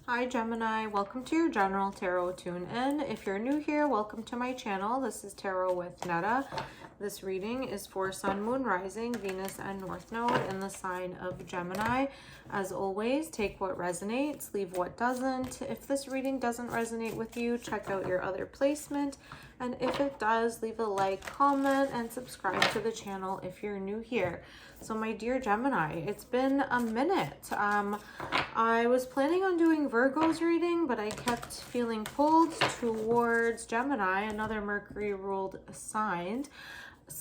Hi Gemini, welcome to your general tarot tune-in. If you're new here, welcome to my channel. This is Tarot with Netta. This reading is for Sun, Moon, Rising, Venus, and North Node in the sign of Gemini. As always, take what resonates, leave what doesn't. If this reading doesn't resonate with you, check out your other placement. And if it does, leave a like, comment, and subscribe to the channel if you're new here. So my dear Gemini, it's been a minute. I was planning on doing Virgo's reading, but I kept feeling pulled towards Gemini, another Mercury ruled sign.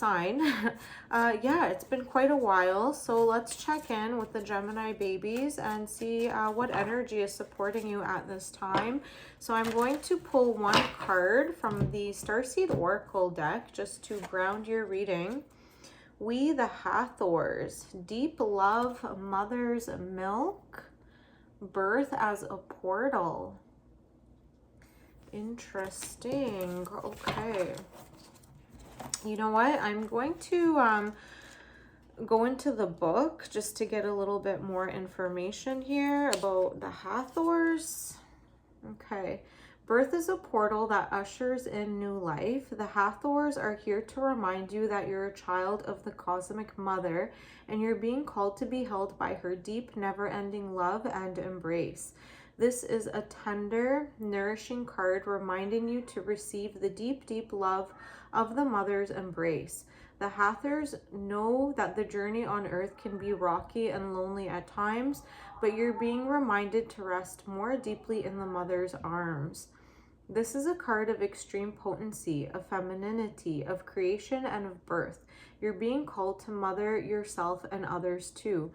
Yeah, it's been quite a while, so let's check in with the Gemini babies and see what energy is supporting you at this time. So I'm going to pull one card from the Starseed Oracle deck just to ground your reading. We the Hathors, deep love, mother's milk, birth as a portal. Interesting. Okay. You know what? I'm going to go into the book just to get a little bit more information here about the Hathors. Okay. Birth is a portal that ushers in new life. The Hathors are here to remind you that you're a child of the cosmic mother and you're being called to be held by her deep, never-ending love and embrace. This is a tender, nourishing card reminding you to receive the deep, deep love of the mother's embrace. The Hathors know that the journey on earth can be rocky and lonely at times, but you're being reminded to rest more deeply in the mother's arms. This is a card of extreme potency, of femininity, of creation, and of birth. You're being called to mother yourself and others too,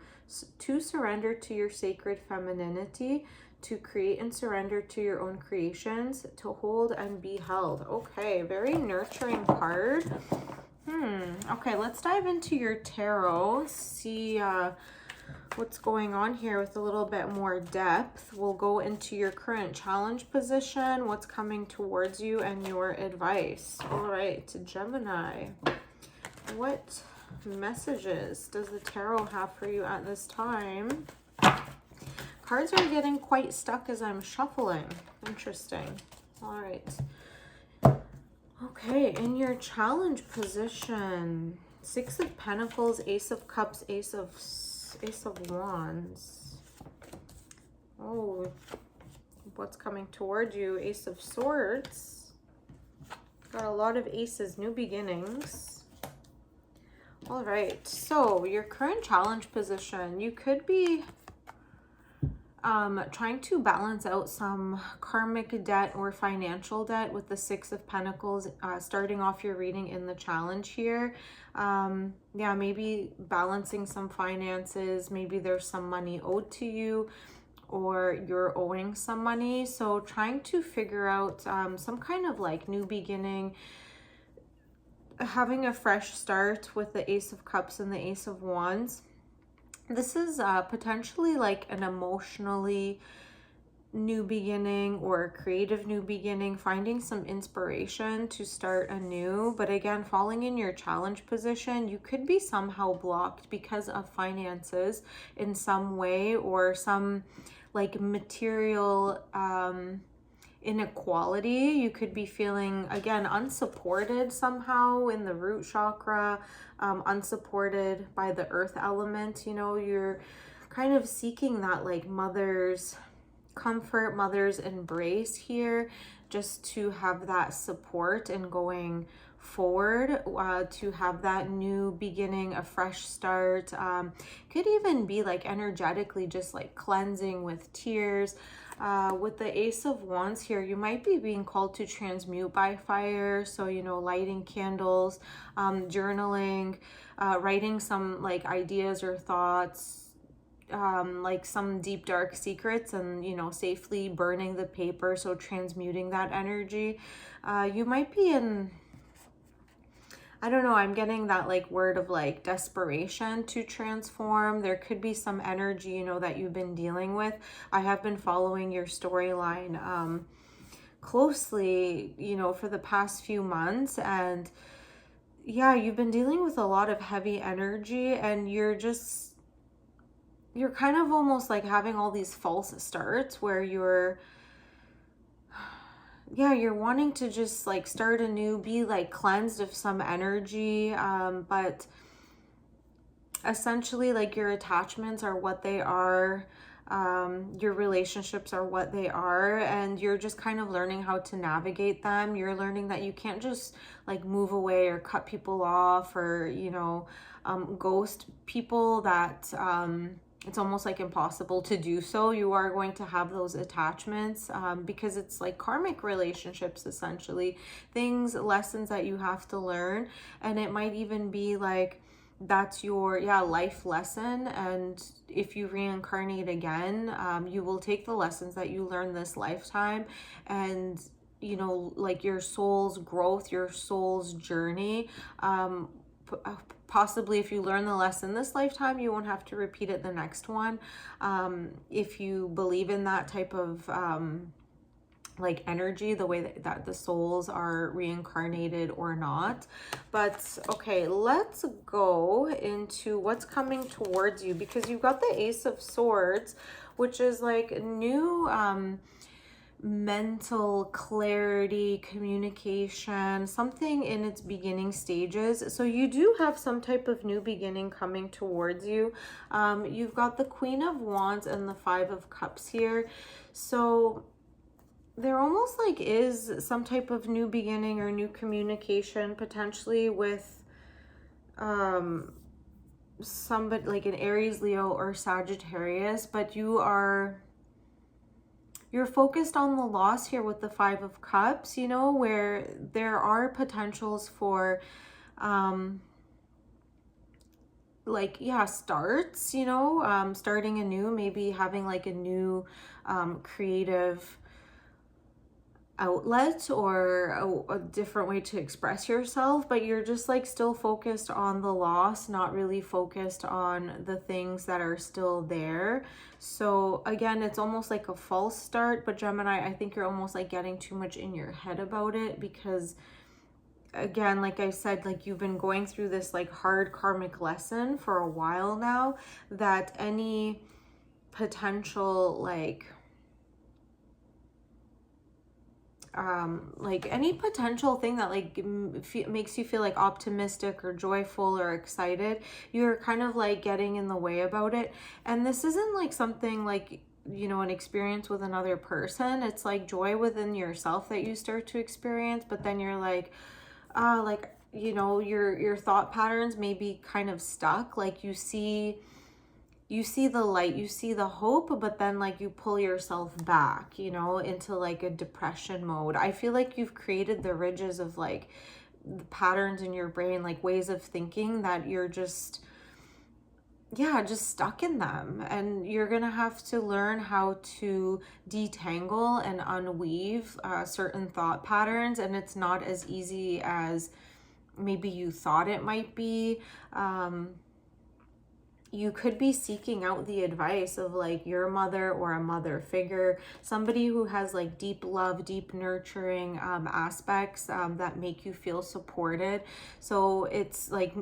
to surrender to your sacred femininity, to create and surrender to your own creations, to hold and be held. Okay, very nurturing card. Okay, let's dive into your tarot, see what's going on here with a little bit more depth. We'll go into your current challenge position, what's coming towards you, and your advice. All right, Gemini, what messages does the tarot have for you at this time? Cards are getting quite stuck as I'm shuffling. Interesting. All right. Okay, in your challenge position, Six of Pentacles, Ace of Cups, Ace of Wands. Oh, what's coming towards you? Ace of Swords. Got a lot of aces, new beginnings. All right, so your current challenge position, you could be trying to balance out some karmic debt or financial debt with the Six of Pentacles, starting off your reading in the challenge here. Yeah, maybe balancing some finances. Maybe there's some money owed to you or you're owing some money. So trying to figure out some kind of like new beginning, having a fresh start with the Ace of Cups and the Ace of Wands. This is potentially like an emotionally new beginning or a creative new beginning, finding some inspiration to start anew. But again, falling in your challenge position, you could be somehow blocked because of finances in some way or some like material inequality. You could be feeling, again, unsupported somehow in the root chakra, unsupported by the earth element. You know, you're kind of seeking that like mother's comfort, mother's embrace here, just to have that support and going forward, to have that new beginning, a fresh start. Could even be like energetically just like cleansing with tears. With the Ace of Wands here, you might be being called to transmute by fire. So, you know, lighting candles, journaling, writing some like ideas or thoughts, like some deep dark secrets, and you know, safely burning the paper, so transmuting that energy. You might be in, I don't know, I'm getting that like word of like desperation to transform. There could be some energy, you know, that you've been dealing with. I have been following your storyline closely, you know, for the past few months, and yeah, you've been dealing with a lot of heavy energy and you're just you're kind of almost like having all these false starts where you're wanting to just like start anew, be like cleansed of some energy, but essentially like your attachments are what they are, your relationships are what they are, and you're just kind of learning how to navigate them. You're learning that you can't just like move away or cut people off, or ghost people, that it's almost like impossible to do so. You are going to have those attachments, because it's like karmic relationships, essentially, lessons that you have to learn. And it might even be like that's your life lesson, and if you reincarnate again, you will take the lessons that you learned this lifetime, and like your soul's growth, your soul's journey, possibly if you learn the lesson this lifetime, you won't have to repeat it the next one, if you believe in that type of like energy, the way that the souls are reincarnated or not. But okay, let's go into what's coming towards you, because you've got the Ace of Swords, which is like new mental clarity, communication, something in its beginning stages. So you do have some type of new beginning coming towards you. You've got the Queen of Wands and the Five of Cups here. So there almost like is some type of new beginning or new communication, potentially with somebody like an Aries, Leo, or Sagittarius, but you're focused on the loss here with the Five of Cups, where there are potentials for starts, starting anew, maybe having like a new creative outlet or a different way to express yourself, but you're just like still focused on the loss, not really focused on the things that are still there. So again, it's almost like a false start, but Gemini, I think you're almost like getting too much in your head about it, because again, like I said, like you've been going through this like hard karmic lesson for a while now, that any potential any potential thing that like makes you feel like optimistic or joyful or excited, you're kind of like getting in the way about it. And this isn't like something like an experience with another person. It's like joy within yourself that you start to experience, but then you're like your thought patterns may be kind of stuck. Like you see the light, you see the hope, but then like you pull yourself back, into like a depression mode. I feel like you've created the ridges of like the patterns in your brain, like ways of thinking, that you're just stuck in them. And you're gonna have to learn how to detangle and unweave certain thought patterns. And it's not as easy as maybe you thought it might be. You could be seeking out the advice of like your mother or a mother figure, somebody who has like deep love, deep nurturing aspects that make you feel supported. So it's like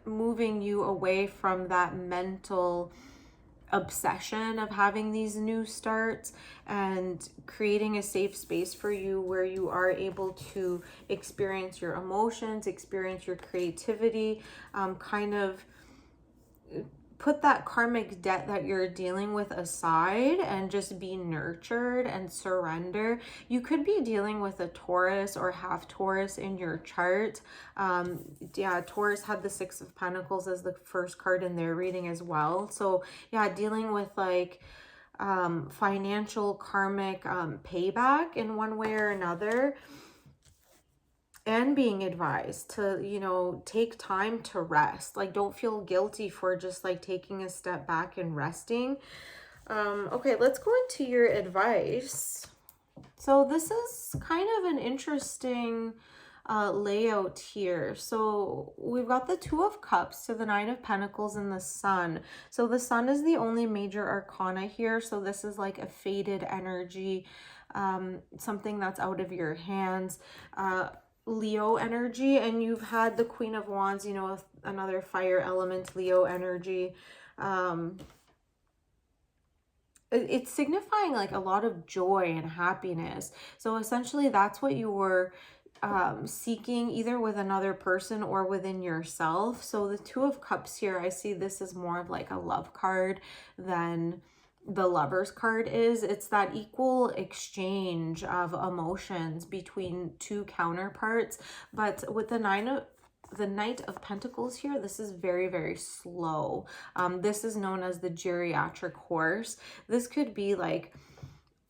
moving you away from that mental obsession of having these new starts, and creating a safe space for you where you are able to experience your emotions, experience your creativity, kind of put that karmic debt that you're dealing with aside and just be nurtured and surrender. You could be dealing with a Taurus or half Taurus in your chart. Taurus had the Six of Pentacles as the first card in their reading as well. So dealing with like financial karmic payback in one way or another. And being advised to, take time to rest. Like, don't feel guilty for just like taking a step back and resting. Okay, let's go into your advice. So this is kind of an interesting layout here. So we've got the Two of Cups to the Nine of Pentacles and the Sun. So the Sun is the only major arcana here. So this is like a faded energy, something that's out of your hands. Leo energy, and you've had the Queen of Wands, another fire element Leo energy. it's signifying like a lot of joy and happiness. So essentially that's what you were seeking, either with another person or within yourself. So the Two of Cups here, I see this as more of like a love card than the Lover's card is. It's that equal exchange of emotions between two counterparts. But with the Knight of Pentacles here, this is very, very slow. This is known as the geriatric horse. This could be like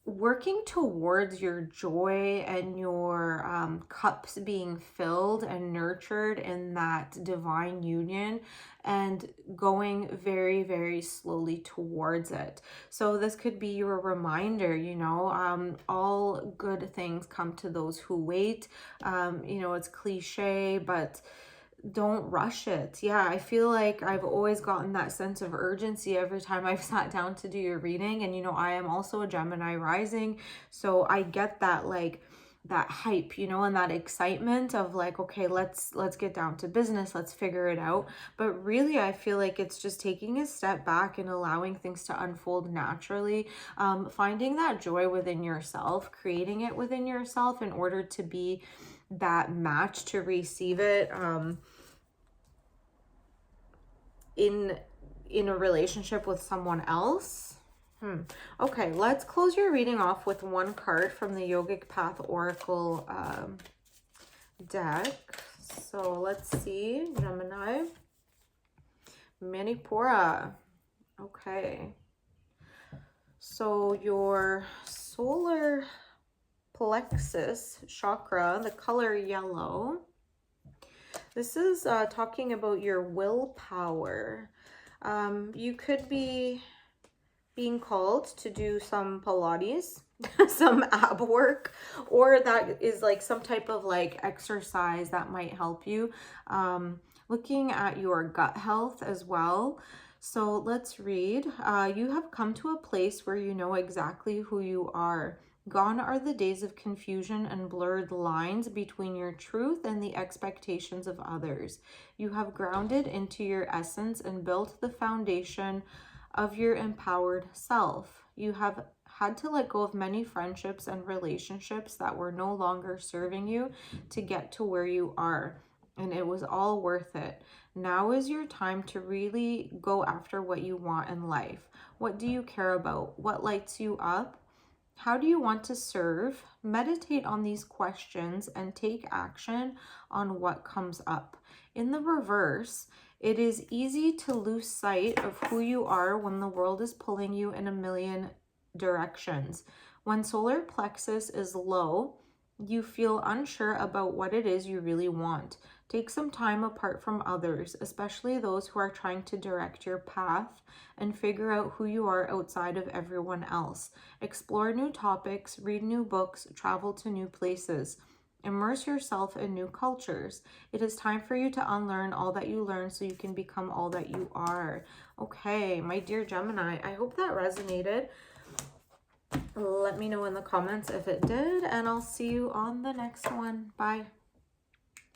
working towards your joy and your cups being filled and nurtured in that divine union, and going very, very slowly towards it. So this could be your reminder, you know, all good things come to those who wait. You know, it's cliche, but don't rush it. Yeah, I feel like I've always gotten that sense of urgency every time I've sat down to do your reading. And, you know, I am also a Gemini rising, so I get that, like, that hype, you know, and that excitement of like, okay, let's get down to business, let's figure it out. But really, I feel like it's just taking a step back and allowing things to unfold naturally, finding that joy within yourself, creating it within yourself in order to be that match to receive it in a relationship with someone else. Okay, let's close your reading off with one card from the Yogic Path Oracle deck. So let's see, Gemini. Manipura. Okay. So your solar plexus chakra, the color yellow. This is talking about your willpower. You could be being called to do some Pilates, some ab work, or that is like some type of like exercise that might help you. Looking at your gut health as well. So let's read. You have come to a place where you know exactly who you are. Gone are the days of confusion and blurred lines between your truth and the expectations of others. You have grounded into your essence and built the foundation of your empowered self. You have had to let go of many friendships and relationships that were no longer serving you to get to where you are, and it was all worth it. Now is your time to really go after what you want in life. What do you care about? What lights you up? How do you want to serve? Meditate on these questions and take action on what comes up. In the reverse, it is easy to lose sight of who you are when the world is pulling you in a million directions. When solar plexus is low, you feel unsure about what it is you really want. Take some time apart from others, especially those who are trying to direct your path, and figure out who you are outside of everyone else. Explore new topics, read new books, travel to new places. Immerse yourself in new cultures. It is time for you to unlearn all that you learned so you can become all that you are. Okay, my dear Gemini, I hope that resonated. Let me know in the comments if it did, and I'll see you on the next one. Bye.